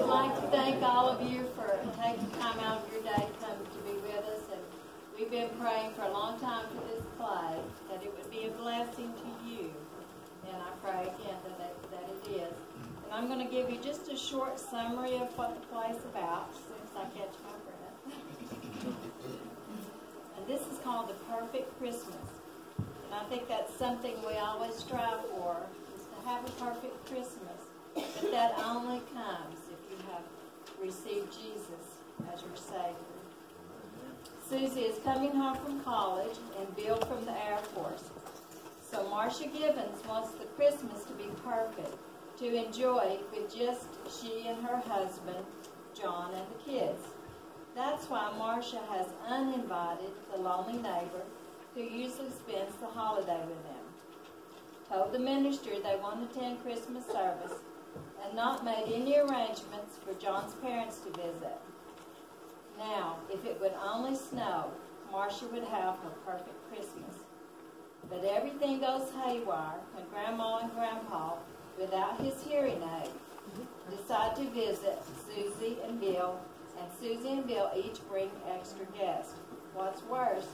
would like to thank all of you for taking time out of your day to come to be with us. And we've been praying for a long time for this play, that it would be a blessing to you. And I pray again that it is. And I'm going to give you just a short summary of what the play is about, since I catch my breath. And this is called The Perfect Christmas. And I think that's something we always strive for, is to have a perfect Christmas. But that only comes if you have received Jesus as your Savior. Susie is coming home from college and Bill from the Air Force. So Marcia Gibbons wants the Christmas to be perfect, to enjoy with just she and her husband, John, and the kids. That's why Marcia has uninvited the lonely neighbor who usually spends the holiday with them. Told the minister they want to attend Christmas service, and not made any arrangements for John's parents to visit. Now, if it would only snow, Marcia would have her perfect Christmas. But everything goes haywire when Grandma and Grandpa, without his hearing aid, decide to visit Susie and Bill, and Susie and Bill each bring extra guests. What's worse,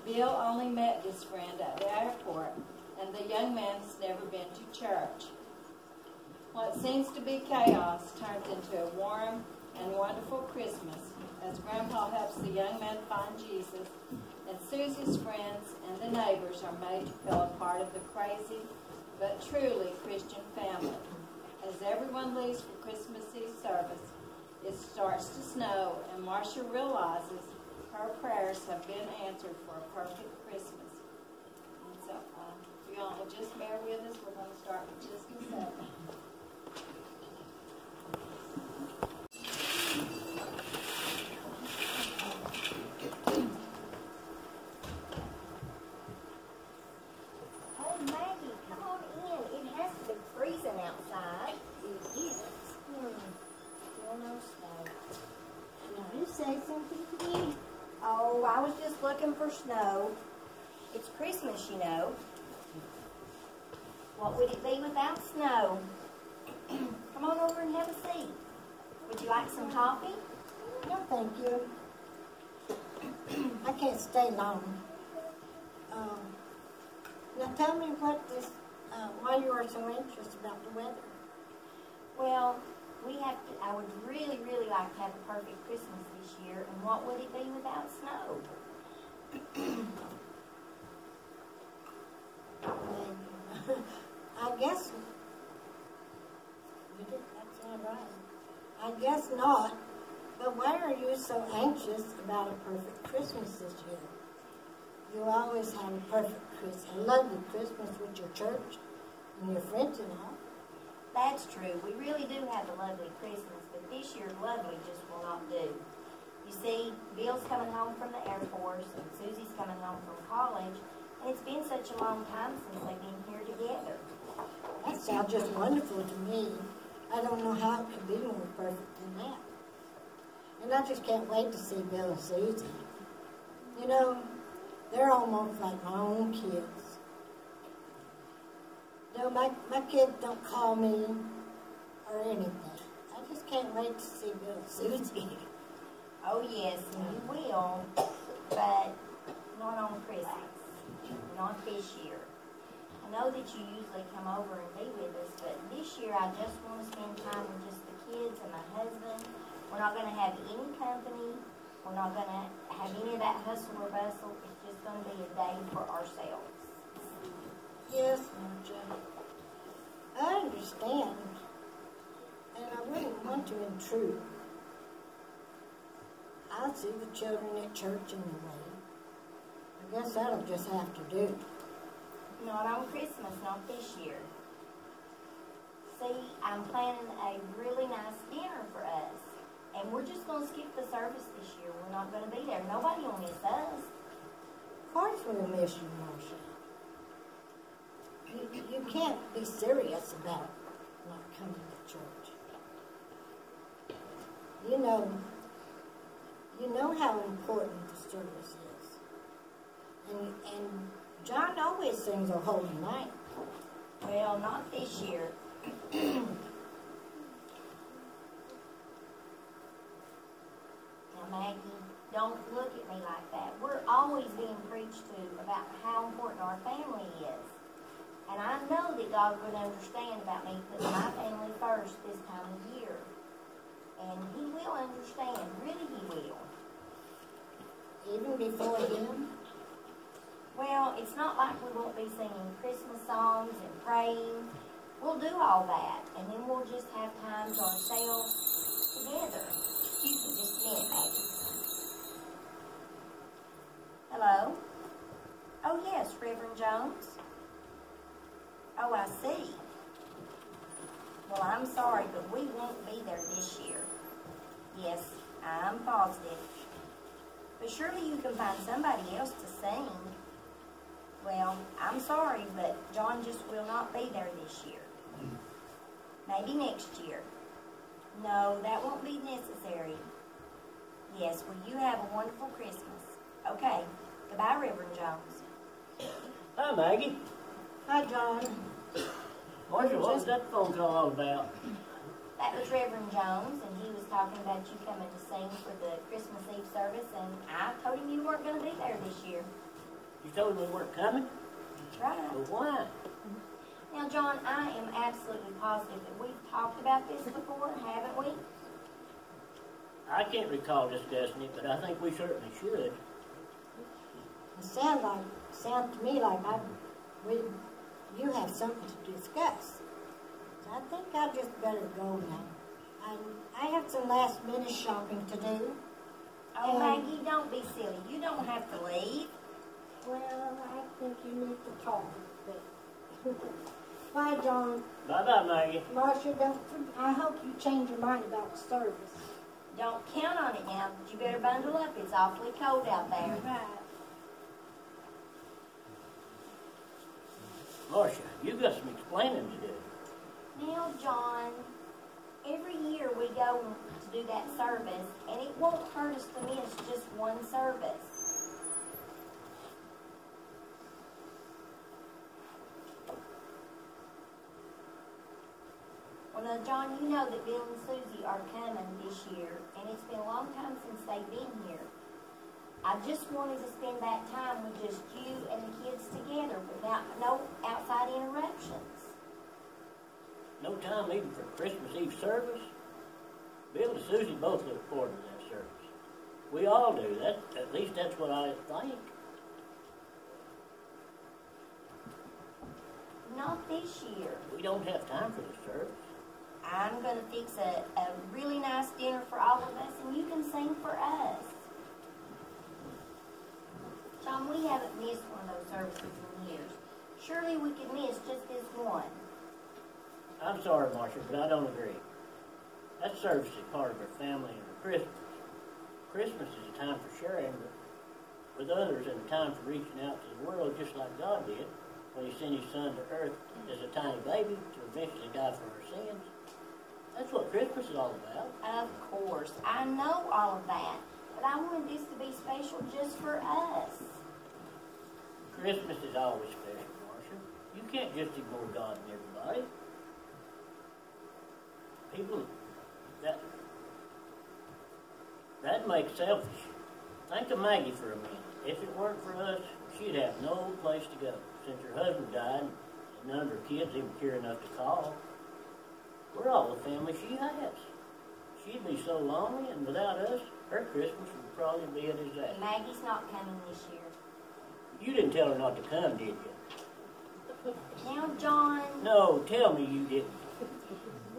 Bill only met this friend at the airport, and the young man's never been to church. What seems to be chaos turns into a warm and wonderful Christmas as Grandpa helps the young man find Jesus, and Susie's friends and the neighbors are made to feel a part of the crazy but truly Christian family. As everyone leaves for Christmas Eve service, it starts to snow, and Marcia realizes her prayers have been answered for a perfect Christmas. And so, if you all will just bear with us, we're going to start in just a second. I was just looking for snow. It's Christmas, you know. What would it be without snow? Come on over and have a seat. Would you like some coffee? No, thank you. I can't stay long. Now tell me why you are so anxious about the weather. Well, I would really, really like to have a perfect Christmas this year, and what would it be without snow? I guess that's not right. I guess not. But why are you so anxious about a perfect Christmas this year? You always have a perfect Christmas, a lovely Christmas with your church and your friends and all. That's true. We really do have a lovely Christmas, but this year lovely just will not do. You see, Bill's coming home from the Air Force, and Susie's coming home from college, and it's been such a long time since they've been here together. That sounds just wonderful to me. I don't know how it could be more perfect than that. And I just can't wait to see Bill and Susie. You know, they're almost like my own kids. No, my kids don't call me or anything. I just can't wait to see Bill and Susie. Oh yes, you will, but not on Christmas. Not this year. I know that you usually come over and be with us, but this year I just want to spend time with just the kids and my husband. We're not going to have any company. We're not going to have any of that hustle or bustle. It's just going to be a day for ourselves. Yes, Marcia. I understand. And I wouldn't want to intrude. I'll see the children at church anyway. I guess that'll just have to do. Not on Christmas, not this year. See, I'm planning a really nice dinner for us. And we're just going to skip the service this year. We're not going to be there. Nobody will miss us. Of course we'll miss you, Marcia. You can't be serious about not coming to church. You know how important the service is. And John always sings a holy night. Well, not this year. message to about how important our family is. And I know that God would understand about me putting my family first this time of year. And He will understand. Really, He will. Even before him? Well, it's not like we won't be singing Christmas songs and praying. We'll do all that. And then we'll just have time to ourselves together. Excuse me just a minute, Maggie. Hello? Oh, yes, Reverend Jones. Oh, I see. Well, I'm sorry, but we won't be there this year. Yes, I'm positive. But surely you can find somebody else to sing. Well, I'm sorry, but John just will not be there this year. Maybe next year. No, that won't be necessary. Yes, well, you have a wonderful Christmas. Okay, goodbye, Reverend Jones. Hi, Maggie. Hi, John. Marcia, what was that phone call all about? That was Reverend Jones, and he was talking about you coming to sing for the Christmas Eve service, and I told him you weren't going to be there this year. You told me we weren't coming? That's right. Well, why? Now, John, I am absolutely positive that we've talked about this before, haven't we? I can't recall discussing it, but I think we certainly should. It sounds to me like you have something to discuss. So I think I just better go now. I have some last minute shopping to do. Oh, Maggie, don't be silly. You don't have to leave. Well, I think you need to talk. But bye, John. Bye-bye, Maggie. Marcia, I hope you change your mind about the service. Don't count on it now, but you better bundle up. It's awfully cold out there. Right. Marcia, you've got some explaining to do. Now, John, every year we go to do that service, and it won't hurt us to miss just one service. Well, now, John, you know that Bill and Susie are coming this year, and it's been a long time since they've been here. I just wanted to spend that time with just you and the kids together without no outside interruptions. No time even for Christmas Eve service? Bill and Susie both look forward to that service. We all do. At least that's what I think. Not this year. We don't have time for the service. I'm going to fix a really nice dinner for all of us, and you can sing for us. John, we haven't missed one of those services in years. Surely we could miss just this one. I'm sorry, Marcia, but I don't agree. That service is part of our family and our Christmas. Christmas is a time for sharing with others and a time for reaching out to the world just like God did when He sent His Son to earth as a tiny baby to eventually die for our sins. That's what Christmas is all about. Of course. I know all of that. But I wanted this to be special just for us. Christmas is always special, Marcia. You can't just ignore God and everybody. People, that makes selfish. Think of Maggie for a minute. If it weren't for us, she'd have no place to go. Since her husband died, and none of her kids even care enough to call, we're all the family she has. She'd be so lonely, and without us, her Christmas would probably be a disaster. Maggie's not coming this year. You didn't tell her not to come, did you? Now, John. No, tell me you didn't.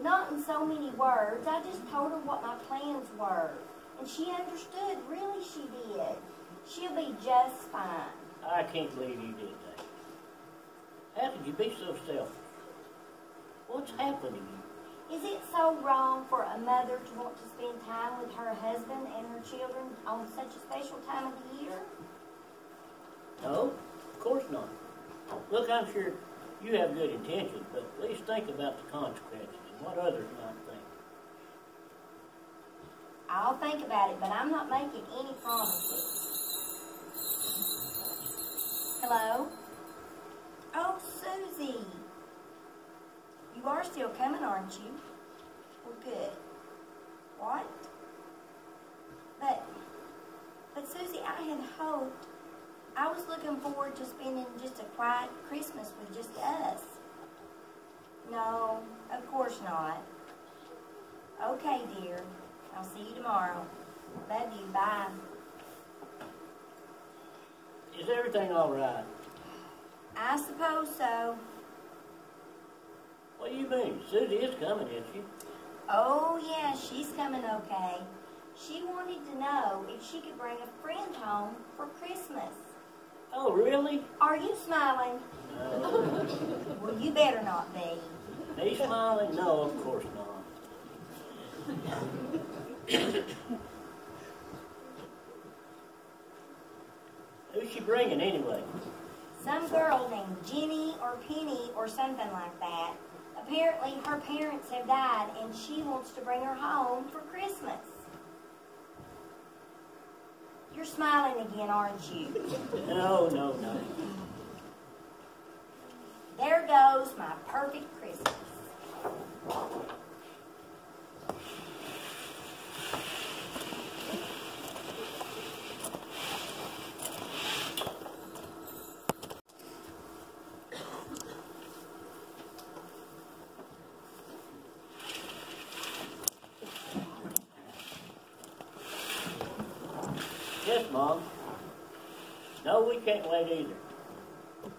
Not in so many words. I just told her what my plans were. And she understood. Really, she did. She'll be just fine. I can't believe you did that. How could you be so selfish? What's happened to you? Is it so wrong for a mother to want to spend time with her husband and her children on such a special time of the year? No, of course not. Look, I'm sure you have good intentions, but at least think about the consequences and what others might think. I'll think about it, but I'm not making any promises. Hello? Oh, Susie. You are still coming, aren't you? Well, good. What? But Susie, I had hoped I was looking forward to spending just a quiet Christmas with just us. No, of course not. Okay, dear. I'll see you tomorrow. Love you. Bye. Is everything all right? I suppose so. What do you mean? Susie is coming, isn't she? Oh, yeah, she's coming okay. She wanted to know if she could bring a friend home for Christmas. Oh, really? Are you smiling? No. Well, you better not be. He's smiling? No, of course not. Who's she bringing anyway? Some girl named Jenny or Penny or something like that. Apparently her parents have died and she wants to bring her home for Christmas. You're smiling again, aren't you? No. There goes my perfect Christmas. Yes, Mom. No, we can't wait either.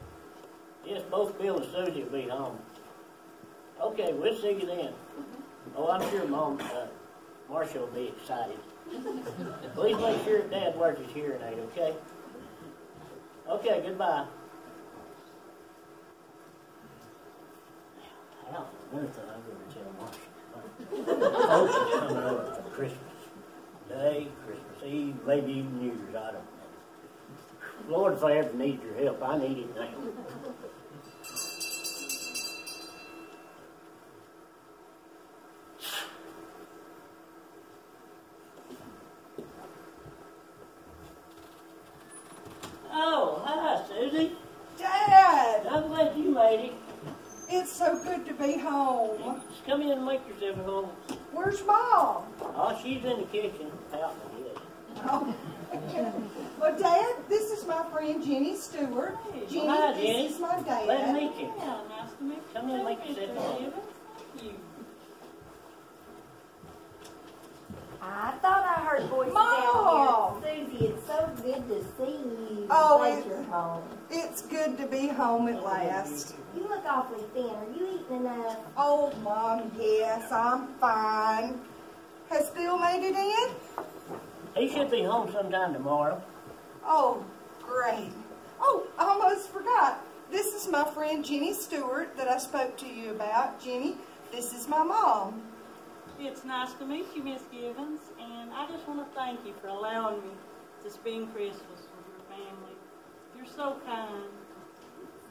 Yes, both Bill and Susie will be home. Okay, we'll see you then. Oh, I'm sure Mom, Marcia will be excited. Please make sure Dad wears his hearing aid, okay? Okay, goodbye. How on earth am I going to tell Marcia? Folks is coming over for Christmas Day, Christmas Eve, maybe even New Year's, I don't know. Lord, if I ever need your help, I need it now. Oh, hi, Susie. Dad, I'm glad you made it. it's so good to be home. Just come in and make yourself at home. Where's Mom? Oh, she's in the kitchen, out in the head. Oh. Well, Dad, this is my friend Jenny Stewart. Jenny, Hi, Jenny. this is my dad. Glad to meet you. Yeah, nice to meet you. Come in and make yourself at home. Thank you. I thought I heard voices Mom! down here. Susie, it's so good to see you. Oh, Glad you're home. It's good to be home at last. You look awfully thin. Are you eating enough? Oh, Mom, yes, I'm fine. Has Bill made it in? He should be home sometime tomorrow. Oh, great. Oh, I almost forgot. This is my friend Jenny Stewart that I spoke to you about. Jenny, this is my mom. It's nice to meet you, Miss Givens, and I just want to thank you for allowing me to spend Christmas with your family. You're so kind.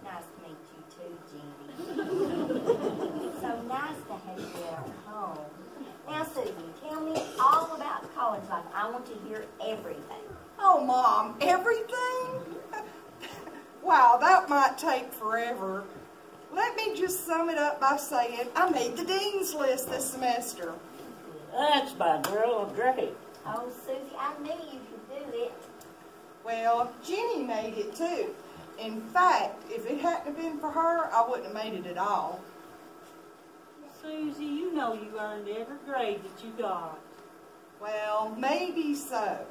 Nice to meet you too, Jenny. It's so nice to have you at home. Now, Susie, tell me all about college life. I want to hear everything. Oh, Mom, everything? Wow, that might take forever. Let me just sum it up by saying I made the dean's list this semester. That's my girl, great. Oh, Susie, I knew you could do it. Well, Jenny made it too. In fact, if it hadn't been for her, I wouldn't have made it at all. Susie, you know you earned every grade that you got. Well, maybe so.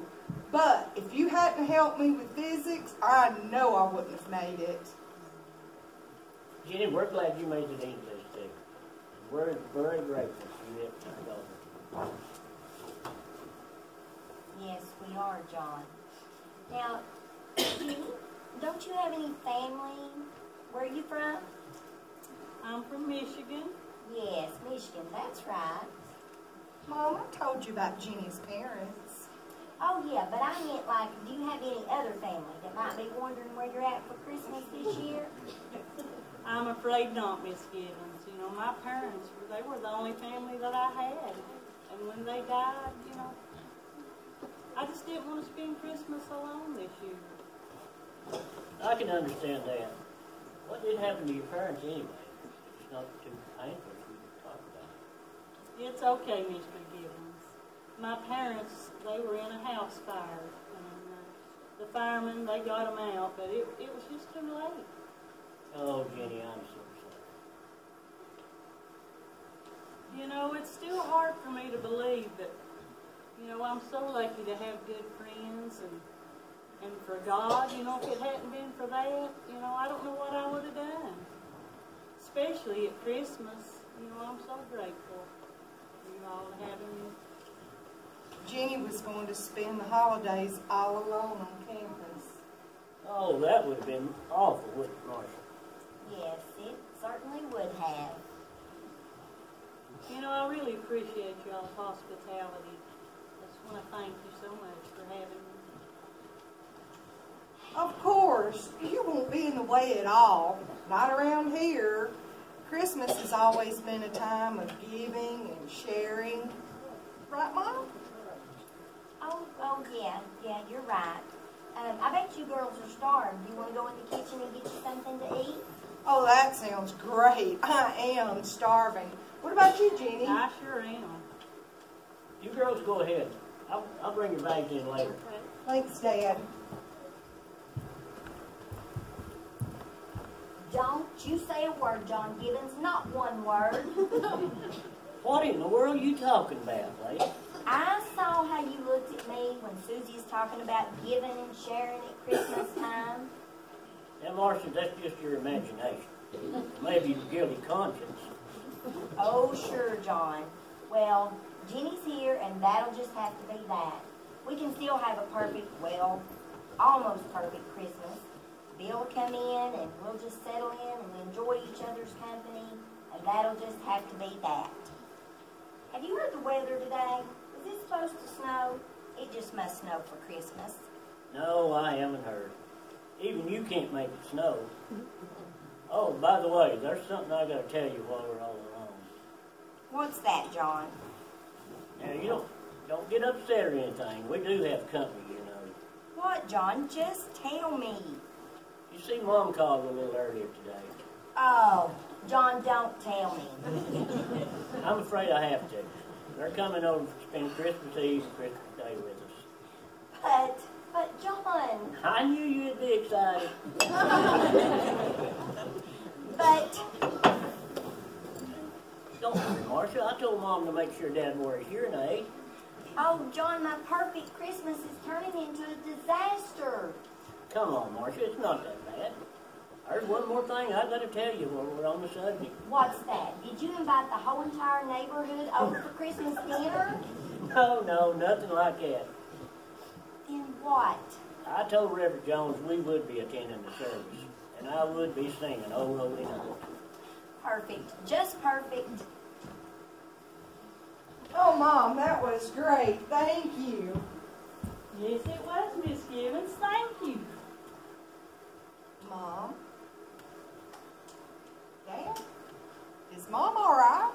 But if you hadn't helped me with physics, I know I wouldn't have made it. Jenny, we're glad you made the dean's list too. We're very grateful for you and our daughter. Yes, we are, John. Now, Jenny, don't you have any family? Where are you from? I'm from Michigan. Yes, Michigan, that's right. Mom, I told you about Jenny's parents. Oh, yeah, but I meant, like, do you have any other family that might be wondering where you're at for Christmas this year? I'm afraid not, Miss Givens. You know, my parents, they were the only family that I had. And when they died, you know, I just didn't want to spend Christmas alone this year. I can understand that. What did happen to your parents anyway? It's not too painful for you to talk about. It's okay, Mr. Givens. My parents, they were in a house fire, and the firemen, they got them out, but it was just too late. Oh, Jenny, I'm so sorry. You know, it's still hard for me to believe that, you know, I'm so lucky to have good friends and for God, you know, if it hadn't been for that, you know, I don't know what I would have done. Especially at Christmas, you know, I'm so grateful for you all having me. Jenny was going to spend the holidays all alone on campus. Oh, that would have been awful, wouldn't it, Marcia? Yes, it certainly would have. You know, I really appreciate y'all's hospitality. I just want to thank you so much for having me. Of course, you won't be in the way at all. Not around here. Christmas has always been a time of giving and sharing. Right, Mom? Oh yeah, you're right. I bet you girls are starved. Do you want to go in the kitchen and get you something to eat? Oh, that sounds great. I am starving. What about you, Jenny? I sure am. You girls go ahead. I'll bring your bags in later. Okay. Thanks, Dad. Don't you say a word, John Gibbons. Not one word. What in the world are you talking about, lady? I saw how you looked at me when Susie was talking about giving and sharing at Christmas time. Now, Marcia, that's just your imagination. Maybe your guilty conscience. Oh, sure, John. Well, Jenny's here, and that'll just have to be that. We can still have a perfect, well, almost perfect Christmas. Bill will come in, and we'll just settle in and enjoy each other's company, and that'll just have to be that. Have you heard the weather today? Is it supposed to snow? It just must snow for Christmas. No, I haven't heard. Even you can't make it snow. Oh, by the way, there's something I got to tell you while we're all alone. What's that, John? Now, you don't get upset or anything. We do have company, you know. What, John? Just tell me. You see, Mom called a little earlier today. Oh, John, don't tell me. I'm afraid I have to. They're coming over to spend Christmas Eve and Christmas Day with us. But John. I knew you'd be excited. But Don't worry, Marcia. I told Mom to make sure Dad wore his hearing aid. oh, John, my perfect Christmas is turning into a disaster. Come on, Marcia. It's not that bad. There's one more thing I got to tell you while we're on the subject. What's that? Did you invite the whole entire neighborhood over for Christmas dinner? No, nothing like that. Then what? I told Reverend Jones we would be attending the service, and I would be singing "Oh Holy Night." Perfect. Just perfect. Oh, Mom, that was great. Thank you. Yes, it was, Miss Gibbons. Thank you. Mom? Dad? Is Mom all right?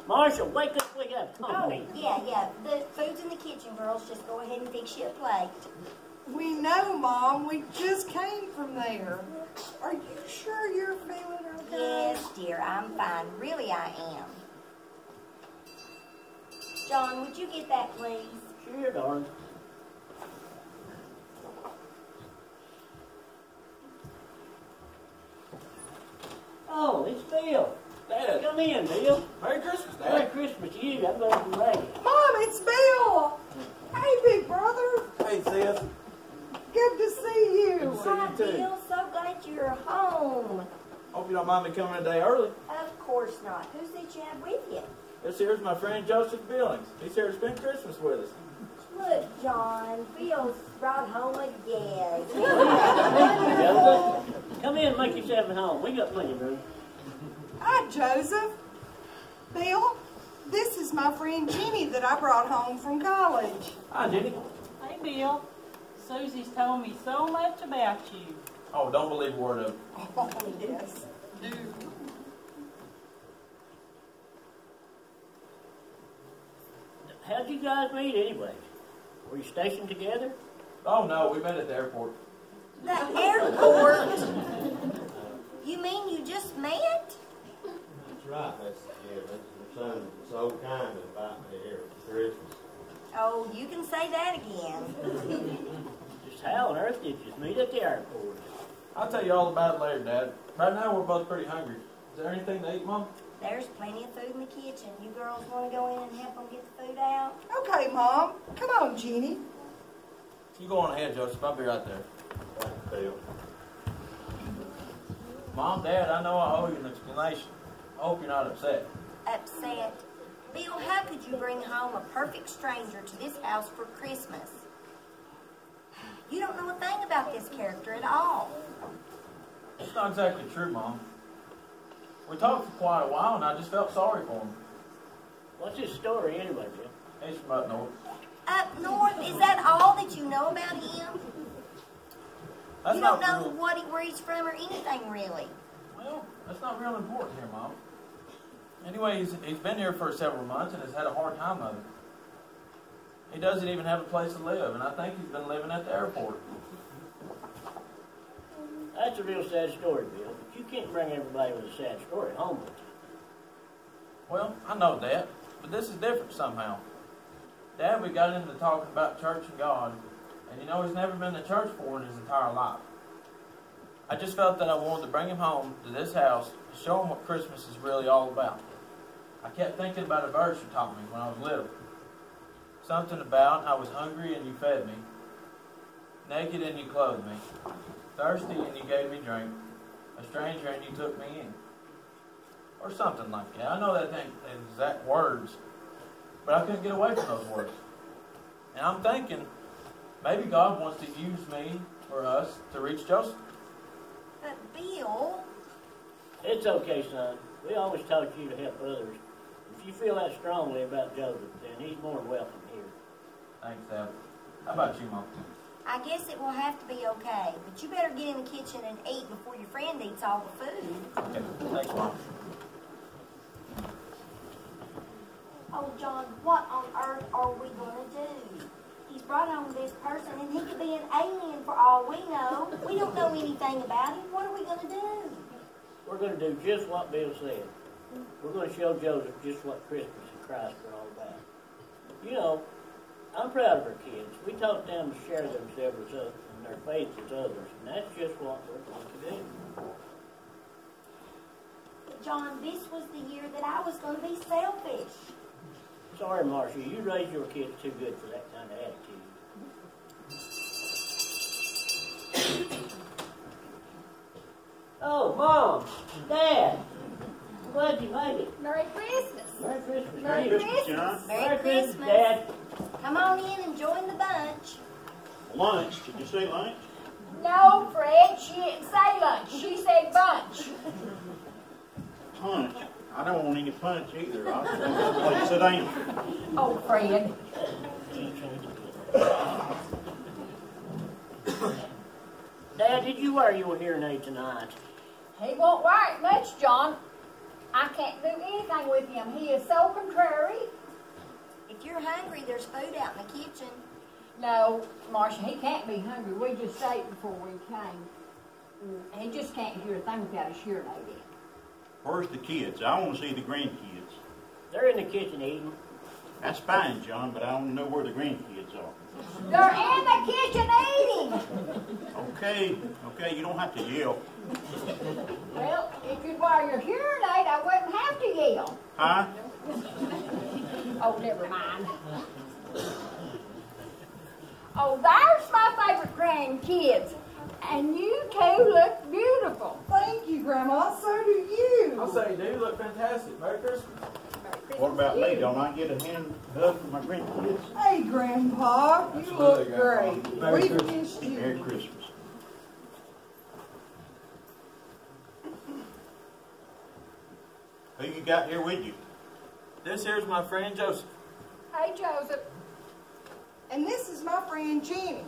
Marcia, wake up, we got Oh, company. yeah. The food's in the kitchen, girls. Just go ahead and fix you a plate. We know, Mom. We just came from there. Are you sure you're feeling okay? Yes, dear, I'm fine. Really, I am. John, would you get that, please? Sure, darling. Oh, it's Bill. Dad, Come in, Bill. Merry Christmas, Dad. Merry Christmas to you. I'm glad you made it. Mom, it's Bill. Hey, big brother. Hey, Sis. Good to see you. Hi, you too. Bill. So glad you're home. Hope you don't mind me coming a day early. Of course not. Who's that you have with you? This here's my friend Joseph Billings. He's here to spend Christmas with us. Look, John. Bill's brought home a guest. Joseph, come in and make yourself at home. We got plenty of room. Hi, Joseph. Bill, this is my friend Jenny that I brought home from college. Hi, Jenny. Hey, Bill. Susie's told me so much about you. Oh, don't believe a word of it. Oh, yes. Do. How'd you guys meet anyway? Were you stationed together? Oh, no, we met at the airport. The airport? You mean you just met? That's right, Mrs. Gibbons. Your son was so kind to invite me here for Christmas. Oh, you can say that again. Just meet at the airport. I'll tell you all about it later, Dad. Right now, we're both pretty hungry. Is there anything to eat, Mom? There's plenty of food in the kitchen. You girls want to go in and help them get the food out? Okay, Mom. Come on, Jeannie. You go on ahead, Joseph. I'll be right there. Bill. Mom, Dad, I know I owe you an explanation. I hope you're not upset. Upset? Bill, how could you bring home a perfect stranger to this house for Christmas? You don't know a thing about this character at all. It's not exactly true, Mom. We talked for quite a while, and I just felt sorry for him. What's his story anyway, Bill? He's from up north. Up north? Is that all that you know about him? That's You don't not know real, where he's from or anything, really. Well, that's not real important here, Mom. Anyway, he's been here for several months and has had a hard time of it. He doesn't even have a place to live, and I think he's been living at the airport. That's a real sad story, Bill, but you can't bring everybody with a sad story home with you. Well, I know that, but this is different somehow. Dad, we got into talking about church and God, and you know he's never been to church before in his entire life. I just felt that I wanted to bring him home to this house to show him what Christmas is really all about. I kept thinking about a verse you taught me when I was little. Something about I was hungry and you fed me, naked and you clothed me, thirsty and you gave me drink, a stranger and you took me in. Or something like that. I know that ain't exact words, but I couldn't get away from those words. And I'm thinking, maybe God wants to use me or us to reach Joseph. But Bill, It's okay, son. We always taught you to help others. If you feel that strongly about Joseph, then he's more than welcome here. Thanks, Dad. How about you, Mom? I guess it will have to be okay. But you better get in the kitchen and eat before your friend eats all the food. Okay, thanks, Mom. Oh, John, what on earth are we going to do? He's brought home this person, and he could be an alien for all we know. We don't know anything about him. What are we going to do? We're going to do just what Bill said. We're going to show Joseph just what Christmas and Christ are all about. You know, I'm proud of our kids. We taught them to share themselves with us and their faith with others, and that's just what we're going to do. But John, this was the year that I was going to be selfish. Sorry, Marcia, you raised your kids too good for that kind of attitude. Oh, Mom, Dad, I'm glad you made it. Merry Christmas. Merry Christmas. Merry Christmas. John. Merry Christmas. Dad. Come on in and join the bunch. Lunch. Did you say lunch? No, Fred, she didn't say lunch. She said bunch. Punch. I don't want any punch either. I just want to go play sit down. Oh, Fred. Dad, did you wear your hearing aid tonight? He won't wear it much, John. I can't do anything with him. He is so contrary. If you're hungry, there's food out in the kitchen. No, Marcia, he can't be hungry. We just ate before we came. He just can't hear a thing without his hearing aid in. Where's the kids? I want to see the grandkids. They're in the kitchen eating. That's fine, John, but I want to know where the grandkids are. They're in the kitchen eating. Okay, you don't have to yell. Well, if you'd wear your hearing aid, I wouldn't have to yell. Huh? Oh, never mind. Oh, there's my favorite grandkids. And you two look beautiful. Thank you, Grandma. So do you. I'll say you do. You look fantastic. Merry Christmas. Merry Christmas What about to me? you. Don't I get a hand hug from my grandkids? Hey, Grandpa. You look Absolutely, great. Grandma. Merry We've Christmas. missed you. Merry Christmas. Who you got here with you? This here's my friend Joseph. Hey, Joseph. And this is my friend Jenny.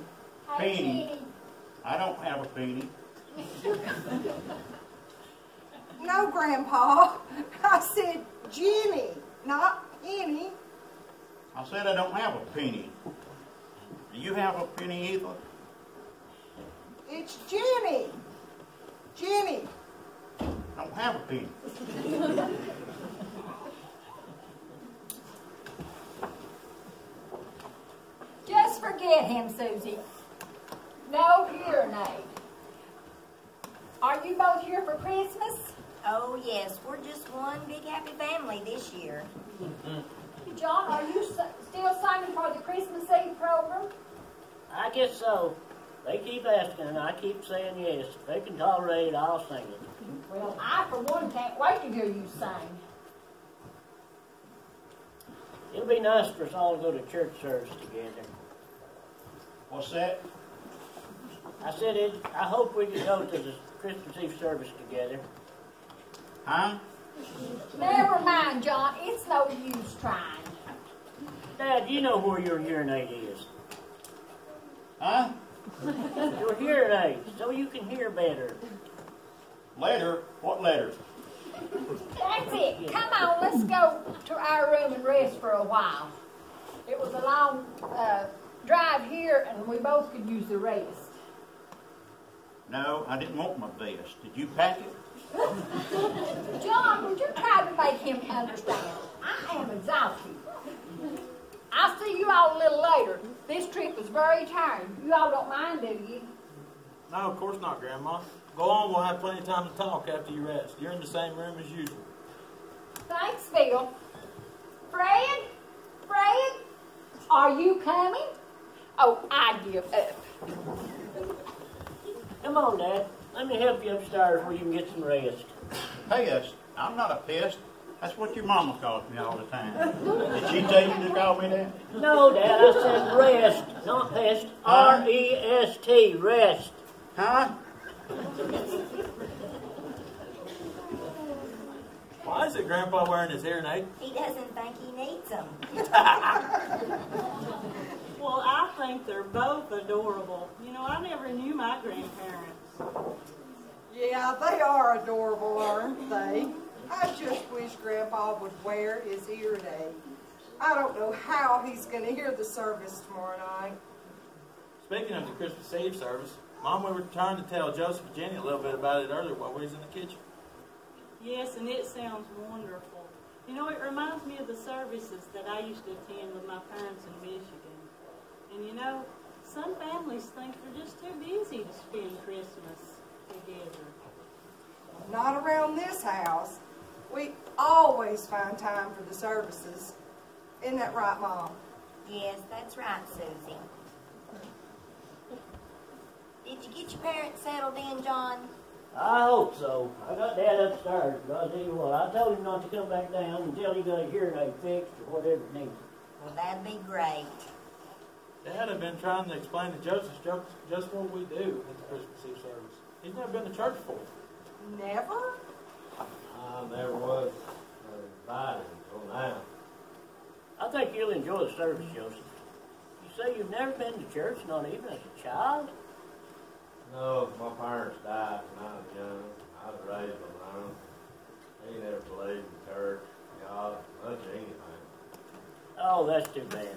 Hey, Penny. Jenny. I don't have a penny. No, Grandpa. I said Jenny, not Penny. I said I don't have a penny. Do you have a penny either? It's Jenny. Jenny. Don't have a penny. Just forget him, Susie. No hearing aid. Are you both here for Christmas? Oh, yes, we're just one big happy family this year. John, are you still signing for the Christmas Eve program? I guess so. They keep asking, and I keep saying yes. If they can tolerate it, I'll sing it. Well, I, for one, can't wait to hear you sing. It'll be nice for us all to go to church service together. What's that? I said I hope we can go to the Christmas Eve service together. Huh? Never mind, John. It's no use trying. Dad, you know where your hearing aid is. Huh? Your hearing aid, so you can hear better. Letter? What letter? That's it. Come on, let's go to our room and rest for a while. It was a long drive here, and we both could use the rest. No, I didn't want my vest. Did you pack it? John, would you try to make him understand? I am exhausted. I'll see you all a little later. This trip was very tiring. You all don't mind, do you? No, of course not, Grandma. Go on, we'll have plenty of time to talk after you rest. You're in the same room as usual. Thanks, Phil. Fred? Fred? Are you coming? Oh, I give up. Come on, Dad. Let me help you upstairs where you can get some rest. Pest? I'm not a pest. That's what your mama calls me all the time. Did she tell you to call me that? No, Dad, I said rest, not pest. R-E-S-T, rest. Huh? Why is it Grandpa wearing his hearing aid? He doesn't think he needs them. Well, I think they're both adorable. You know, I never knew my grandparents. Yeah, they are adorable, aren't they? I just wish Grandpa would wear his hearing aid. I don't know how he's going to hear the service tomorrow night. Speaking of the Christmas Eve service, Mom, we were trying to tell Joseph and Jenny a little bit about it earlier while we was in the kitchen. Yes, and it sounds wonderful. You know, it reminds me of the services that I used to attend with my parents in Michigan. And you know, some families think they're just too busy to spend Christmas together. Not around this house. We always find time for the services. Isn't that right, Mom? Yes, that's right, Susie. Did you get your parents settled in, John? I hope so. I got Dad upstairs, but I'll tell you what, I told him not to come back down until he got a hearing aid fixed or whatever it needs. Well, that'd be great. Dad had been trying to explain to Joseph just what we do at the Christmas Eve service. He's never been to church before. Never? I never was invited until now. I think you'll enjoy the service, Joseph. You say you've never been to church, not even as a child? No, my parents died when I was young. I was raised alone. They never believed in church, God, much of anything. Oh, that's too bad.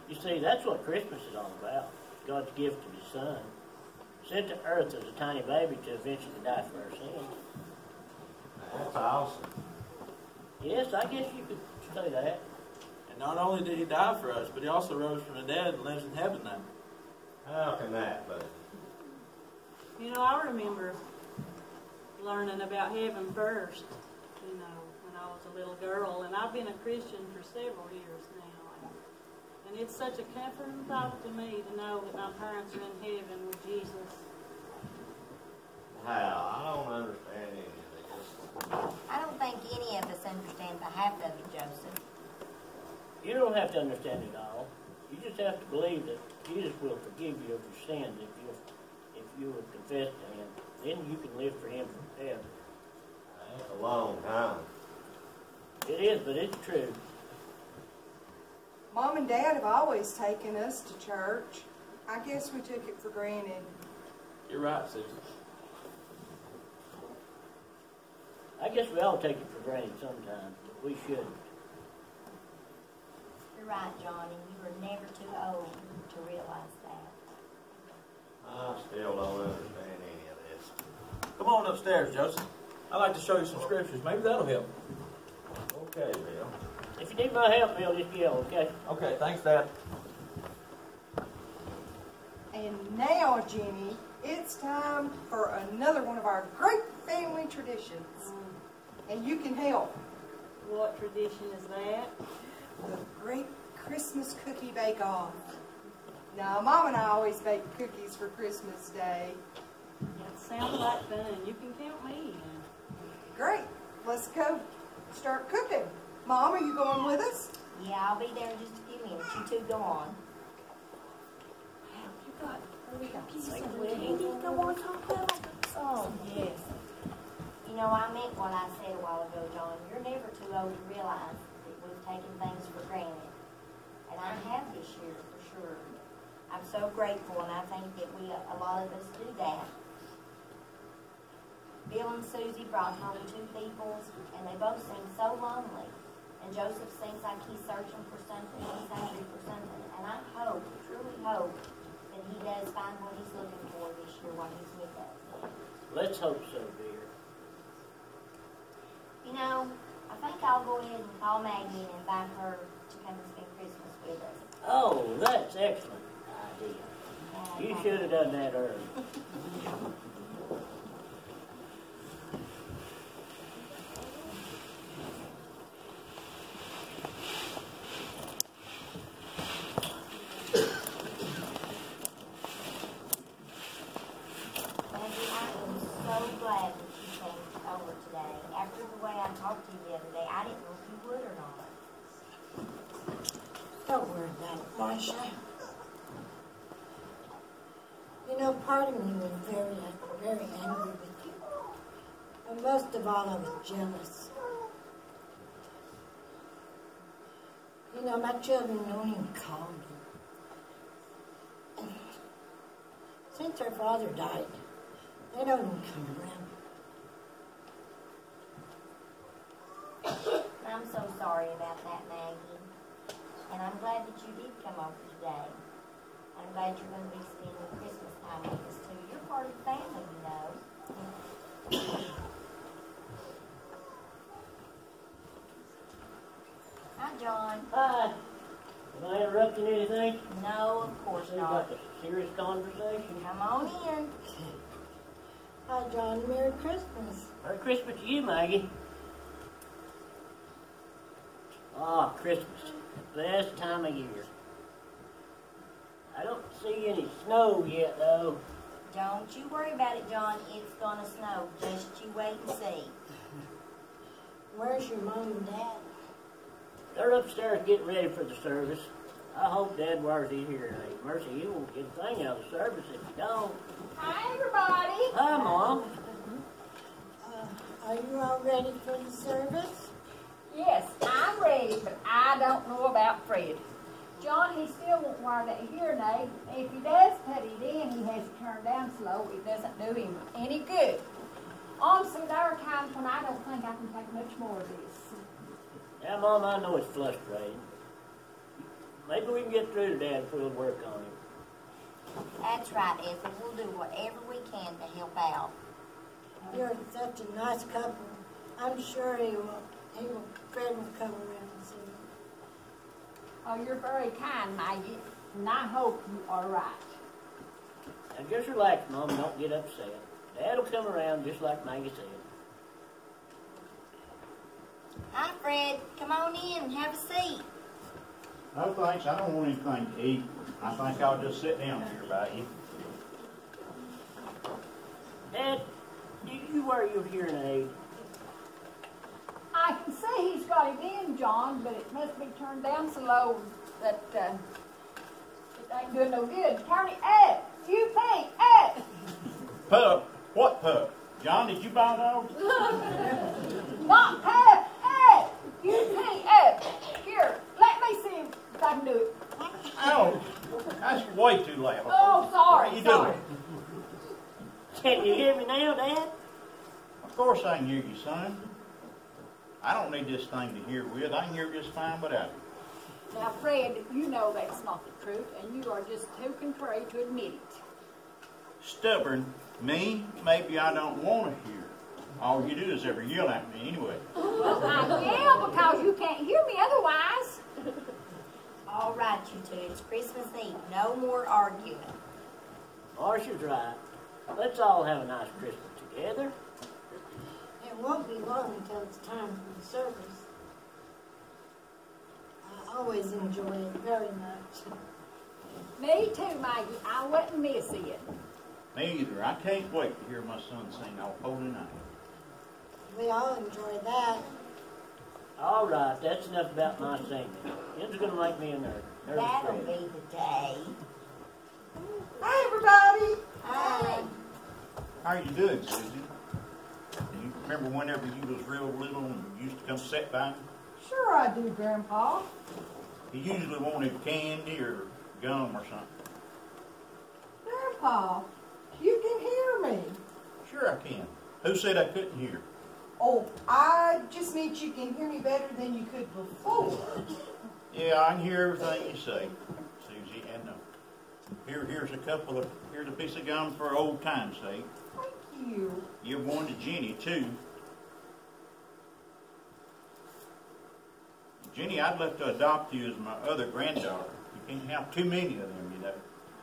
You see, that's what Christmas is all about. God's gift of His Son. Sent to earth as a tiny baby to eventually die for our sins. That's awesome. Yes, I guess you could say that. And not only did he die for us, but he also rose from the dead and lives in heaven now. How can that be? You know, I remember learning about heaven first, you know, when I was a little girl, and I've been a Christian for several years now. And it's such a comforting thought to me to know that my parents are in heaven with Jesus. How? I don't understand any of this. I don't think any of us understand the half of it, Joseph. You don't have to understand it all. You just have to believe that Jesus will forgive you of your sins if you will confess to Him. Then you can live for Him forever. That's a long time. It is, but it's true. Mom and Dad have always taken us to church. I guess we took it for granted. You're right, Susan. I guess we all take it for granted sometimes, but we shouldn't. You're right, Johnny. You were never too old to realize that. I still don't understand any of this. Come on upstairs, Joseph. I'd like to show you some scriptures. Maybe that'll help. Okay, Bill. If you need my help, Bill, just yell, okay? Okay, thanks, Dad. And Now, Jenny, it's time for another one of our great family traditions. And you can help. What tradition is that? The Great Christmas Cookie Bake-Off. Now, Mom and I always bake cookies for Christmas Day. That sounds like fun. You can count me in. Great. Let's go start cooking. Mom, are you going with us? Yeah, I'll be there in just a few minutes. You two go on. Oh, yes. You know, I meant what I said a while ago, John. You're never too old to realize that we've taken things for granted. And I have this year, for sure. I'm so grateful, and I think that a lot of us do that. Bill and Susie brought home 2 people, and they both seem so lonely. And Joseph seems like he's searching for something, he's hungry for something. And I hope, truly hope, that he does find what he's looking for this year while he's with us. Let's hope so, dear. You know, I think I'll go ahead and call Maggie and invite her to come and spend Christmas with us. Oh, that's excellent idea. You should have done that early. Don't worry about it, Marcia. You know, part of me was very, very angry with you. And most of all, I was jealous. You know, my children don't even call me. And since their father died, they don't even come around. I'm so sorry about that, Maggie. And I'm glad that you did come over today. I'm glad you're going to be spending Christmas time with us, too. You're part of the family, you know. Hi, John. Hi. Am I interrupting anything? No, of course Seems not. like a serious conversation. Come on in. Hi, John. Merry Christmas. Merry Christmas to you, Maggie. Ah, Christmas. Best time of year. I don't see any snow yet, though. Don't you worry about it, John. It's going to snow. Just you wait and see. Where's your mom and dad? They're upstairs getting ready for the service. I hope Dad wears his hearing aid. Mercy, you won't get a thing out of the service if you don't. Hi, everybody. Hi, Mom. Are you all ready for the service? Yes, I'm ready, but I don't know about Fred. John, he still won't wear that hearing aid. If he does put it in, he has to turn down slow. It doesn't do him any good. Honestly, there are times when I don't think I can take much more of this. Yeah, Mom, I know it's frustrating. Maybe we can get through to Dad if we'll work on him. That's right, Effie. We'll do whatever we can to help out. You're such a nice couple. I'm sure Fred will come around soon. Oh, you're very kind, Maggie, and I hope you are right. Now just relax, Mom, and don't get upset. Dad'll come around just like Maggie said. Hi, Fred. Come on in and have a seat. No thanks, I don't want anything to eat. I think I'll just sit down here by you. Dad, do you wear your hearing aid? I can see he's got it in, John, but it must be turned down so low that it ain't doing no good. Turn it up! UP, up! Pup? What pup? John, did you buy those? Not pup, up! UP, up! Here, let me see if I can do it. Oh, that's way too loud. Oh, sorry, What are you sorry. doing? Can you hear me now, Dad? Of course I can hear you, son. I don't need this thing to hear with. I can hear just fine without it. Now, Fred, you know that's not the truth, and you are just too contrary to admit it. Stubborn, me, maybe I don't want to hear. All you do is ever yell at me anyway. Well, I yell because you can't hear me otherwise. All right, you two. It's Christmas Eve. No more arguing. Marcia's right. Let's all have a nice Christmas together. It won't be long until it's time for the service. I always enjoy it very much. Me too, Maggie. I wouldn't miss it. Me either. I can't wait to hear my son sing all Holy Night. We all enjoy that. All right, that's enough about my singing. It's going to make me a nervous That'll wreck. be the day. Hi, everybody. Hi. How are you doing, Susie? Do you remember whenever you was real little and you used to come sit by me? Sure I do, Grandpa. He usually wanted candy or gum or something. Grandpa, you can hear me. Sure I can. Who said I couldn't hear? Oh, I just meant you can hear me better than you could before. Yeah, I can hear everything you say, Susie. And here's a piece of gum for old time's sake. Thank you. Give one to Jenny too. Jenny, I'd love to adopt you as my other granddaughter. You can't have too many of them, you know.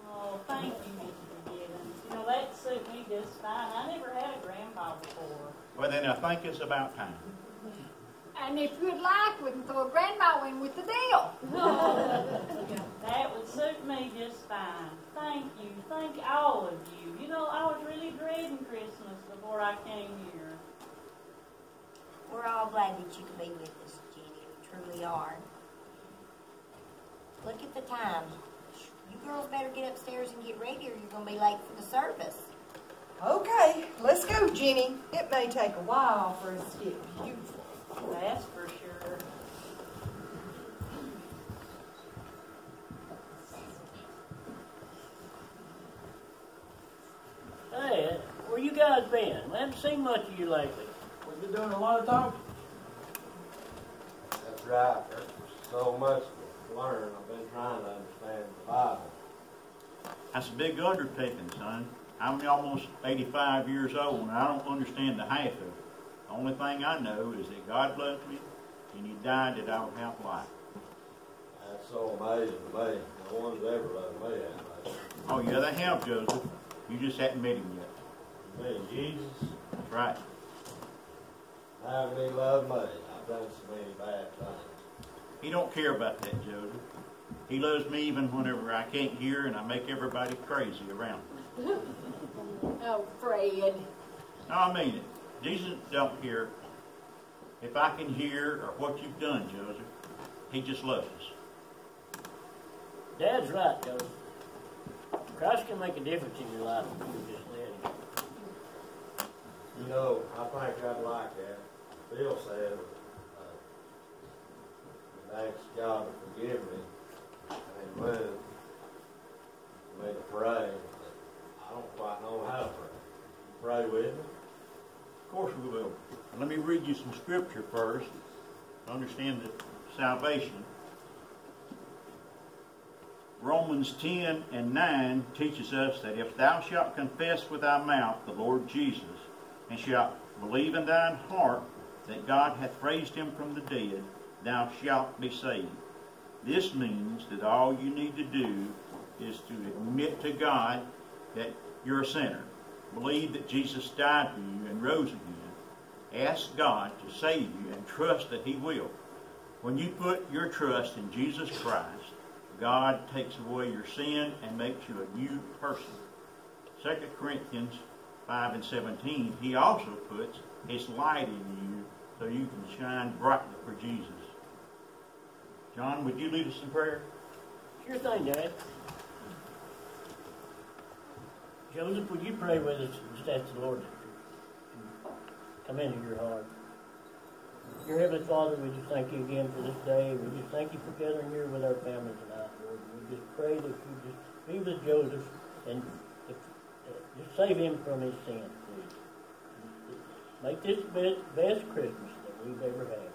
Oh, thank you, Mr. Gibbons. You know, that suit me just fine. I never had a grandpa before. Well, then I think it's about time. And if you'd like, we can throw Grandma in with the deal. That would suit me just fine. Thank you. Thank all of you. You know, I was really dreading Christmas before I came here. We're all glad that you could be with us, Jenny. We truly are. Look at the time. You girls better get upstairs and get ready or you're going to be late for the service. Okay, let's go, Jenny. It may take a while for us to get beautiful. That's for sure. Hey, where you guys been? I haven't seen much of you lately. We've been doing a lot of talking. That's right. There's so much to learn. I've been trying to understand the Bible. That's a big undertaking, son. I'm almost 85 years old and I don't understand the half of it. The only thing I know is that God loved me and He died that I would have life. That's so amazing to me. No one's ever loved me that much. Oh yeah, they have, Joseph. You just haven't met Him yet. Me, Jesus, That's right. haven't He loved me? I've done so many bad things. He don't care about that, Joseph. He loves me even whenever I can't hear and I make everybody crazy around me. Oh, Fred. No, I mean it. Jesus don't care if I can hear or what you've done, Joseph. He just loves us. Dad's right, Joseph. Christ can make a difference in your life if you just let Him. You know, I think I'd like that. Bill said, thanks God to forgive me and move me to pray. I don't quite know how to pray. You pray with me? Of course we will. Let me read you some scripture first to understand the salvation. Romans 10:9 teaches us that if thou shalt confess with thy mouth the Lord Jesus, and shalt believe in thine heart that God hath raised him from the dead, thou shalt be saved. This means that all you need to do is to admit to God that you're a sinner. Believe that Jesus died for you and rose again. Ask God to save you and trust that He will. When you put your trust in Jesus Christ, God takes away your sin and makes you a new person. 2 Corinthians 5:17, He also puts His light in you so you can shine brightly for Jesus. John, would you lead us in prayer? Sure thing, Dad. Joseph, would you pray with us and just ask the Lord to come into your heart? Dear Heavenly Father, we just thank you again for this day. We just thank you for gathering here with our family tonight, Lord. We just pray that you just be with Joseph and just save him from his sin, please. Make this the best Christmas that we've ever had.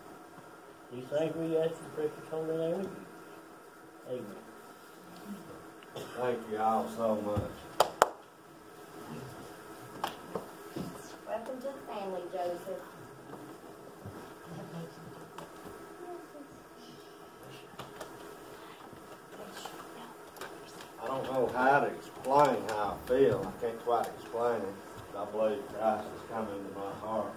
These things we ask in the precious holy name of Jesus. Amen. Thank you all so much. Welcome to the family, Joseph. I don't know how to explain how I feel. I can't quite explain it. I believe Christ has come into my heart,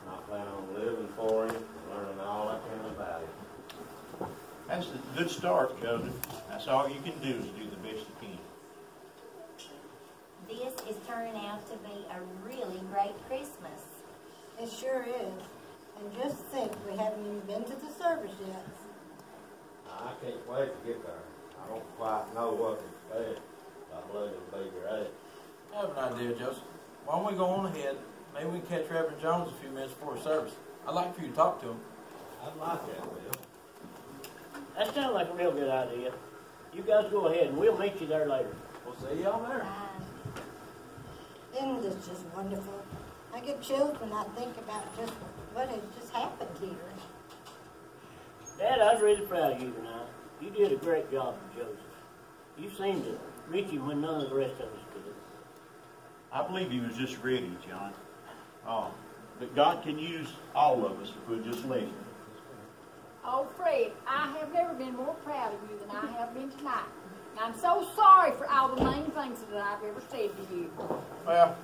and I plan on living for Him, learning all I can about Him. That's a good start, Joseph. That's all you can do is do the best you can. This is turning out to be a really great Christmas. It sure is. And just think, we haven't even been to the service yet. I can't wait to get there. I don't quite know what to expect, but I believe it'll be great. I have an idea, Joseph. Why don't we go on ahead? Maybe we can catch Reverend Jones a few minutes before service. I'd like for you to talk to him. I'd like that, Bill. That sounds like a real good idea. You guys go ahead and we'll meet you there later. We'll see y'all there. Isn't this just wonderful? I get chills when I think about just what has just happened here. Dad, I was really proud of you tonight. You did a great job with Joseph. You seemed to reach him when none of the rest of us could. I believe he was just ready, John. But God can use all of us if we'll just let Him. Oh, Fred, I have never been more proud of you than I have been tonight. I'm so sorry for all the mean things that I've ever said to you. Well,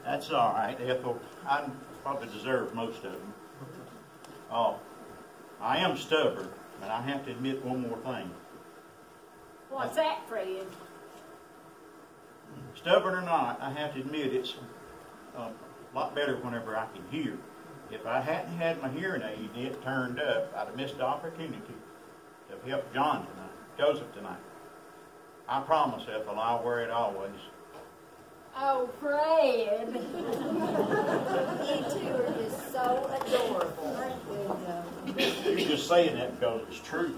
that's all right, Ethel. I probably deserve most of them. I am stubborn, but I have to admit one more thing. What's that, Fred? Stubborn or not, I have to admit it's a lot better whenever I can hear. If I hadn't had my hearing aid yet turned up, I'd have missed the opportunity to help John tonight, Joseph tonight. I promise, Ethel, I'll wear it always. Oh, Fred. You two are just so adorable. You're just saying that because it's true.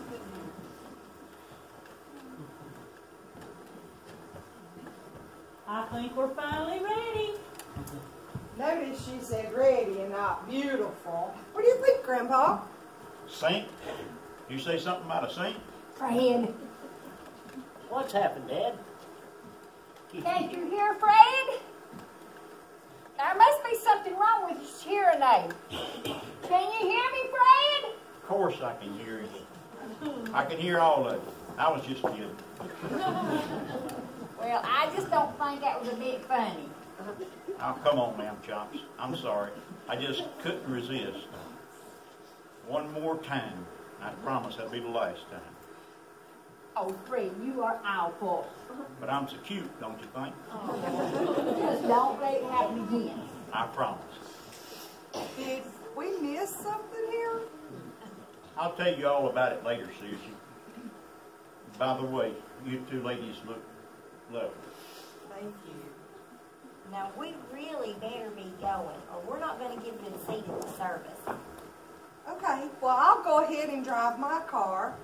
I think we're finally ready. Notice she said ready and not beautiful. What do you think, Grandpa? Saint? You say something about a saint? Fred. What's happened, Dad? Can't you hear, Fred? There must be something wrong with his hearing aid. Can you hear me, Fred? Of course I can hear you. I can hear all of it. I was just kidding. Well, I just don't think that was a bit funny. Oh, come on, ma'am chops. I'm sorry. I just couldn't resist. One more time. I promise that'll be the last time. Oh, Fred, you are awful. But I'm so cute, don't you think? Just don't let it happen again. I promise. Did we miss something here? I'll tell you all about it later, Susie. By the way, you two ladies look lovely. Thank you. Now, we really better be going, or we're not going to give you a seat at the service. Okay, well, I'll go ahead and drive my car.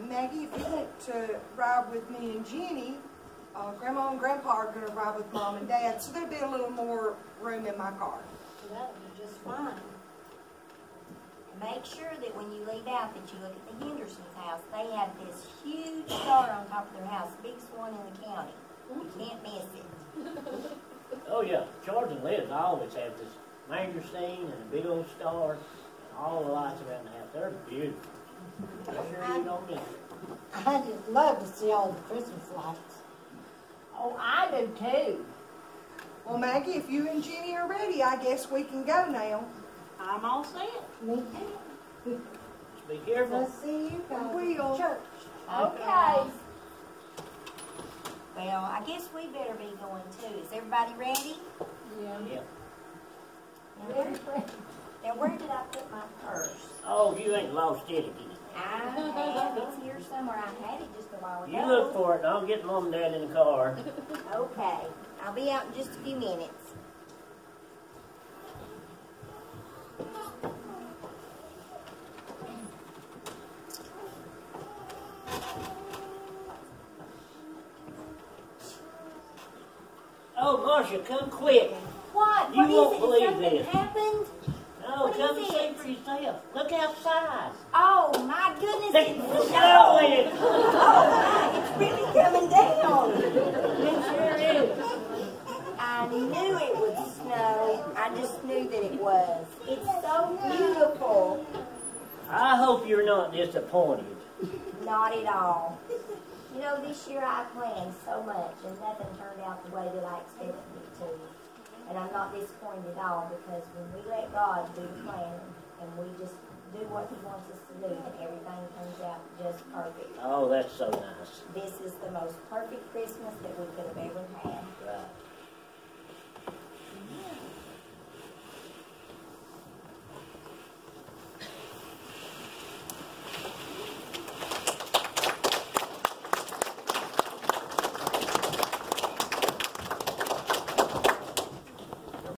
Maggie, if you want to ride with me and Jenny, Grandma and Grandpa are going to ride with Mom and Dad, so there'll be a little more room in my car. That would be just fine. Make sure that when you leave out that you look at the Henderson's house. They have this huge star on top of their house, biggest one in the county. You can't miss it. Oh, yeah. George and Liz always have this manger scene and a big old star and all the lights around the house. They're beautiful. I'm sure you don't miss it. I just love to see all the Christmas lights. Oh, I do too. Well, Maggie, if you and Jenny are ready, I guess we can go now. I'm all set. Me too. Just be careful. Let's see you guys We'll. at church. Okay. Well, I guess we better be going too. Is everybody ready? Yeah. Now, where did I put my purse? Oh, you ain't lost it again. I have. It's here somewhere. I had it just a while ago. You look for it, and I'll get Mom and Dad in the car. Okay. I'll be out in just a few minutes. Oh, Marcia, come quick. What? You What is won't it? believe Something this. happened? No, What come is and see it? for yourself. Look outside. Oh, my goodness. It's It's snowing. Oh, my. It's really coming down. It sure is. I knew it would snow. I just knew that it was. It's so beautiful. I hope you're not disappointed. Not at all. You know, this year I planned so much and nothing turned out the way that I expected it to. And I'm not disappointed at all because when we let God do the planning and we just do what He wants us to do, and everything comes out just perfect. Oh, that's so nice. This is the most perfect Christmas that we could have ever had. Right.